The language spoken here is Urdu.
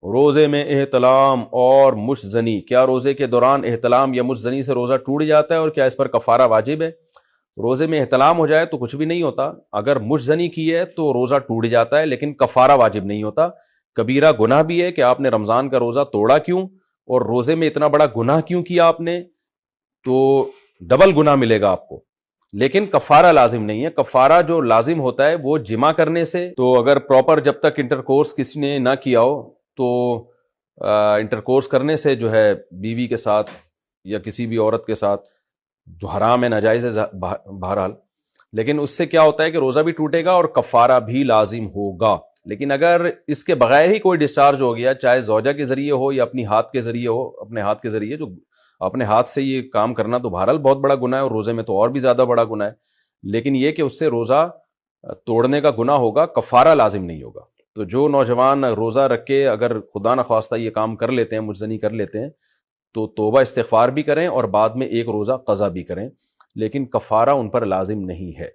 روزے میں احتلام اور مشزنی، کیا روزے کے دوران احتلام یا مشزنی سے روزہ ٹوٹ جاتا ہے اور کیا اس پر کفارہ واجب ہے؟ روزے میں احتلام ہو جائے تو کچھ بھی نہیں ہوتا، اگر مشزنی کی ہے تو روزہ ٹوٹ جاتا ہے لیکن کفارہ واجب نہیں ہوتا۔ کبیرہ گناہ بھی ہے کہ آپ نے رمضان کا روزہ توڑا کیوں، اور روزے میں اتنا بڑا گناہ کیوں کیا آپ نے، تو ڈبل گناہ ملے گا آپ کو، لیکن کفارہ لازم نہیں ہے۔ کفارہ جو لازم ہوتا ہے وہ جمع کرنے سے، تو اگر پراپر جب تک انٹرکورس کسی نے نہ کیا ہو تو انٹرکورس کرنے سے جو ہے بیوی کے ساتھ یا کسی بھی عورت کے ساتھ جو حرام ہے، ناجائز ہے بہرحال، لیکن اس سے کیا ہوتا ہے کہ روزہ بھی ٹوٹے گا اور کفارہ بھی لازم ہوگا۔ لیکن اگر اس کے بغیر ہی کوئی ڈسچارج ہو گیا، چاہے زوجہ کے ذریعے ہو یا اپنی ہاتھ کے ذریعے ہو، اپنے ہاتھ کے ذریعے، جو اپنے ہاتھ سے یہ کام کرنا تو بہرحال بہت بڑا گناہ ہے، اور روزے میں تو اور بھی زیادہ بڑا گناہ ہے، لیکن یہ کہ اس سے روزہ توڑنے کا گناہ ہوگا، کفارہ لازم نہیں ہوگا۔ تو جو نوجوان روزہ رکھ کے اگر خدا نخواستہ یہ کام کر لیتے ہیں، مجزنی کر لیتے ہیں، تو توبہ استغفار بھی کریں اور بعد میں ایک روزہ قضا بھی کریں، لیکن کفارہ ان پر لازم نہیں ہے۔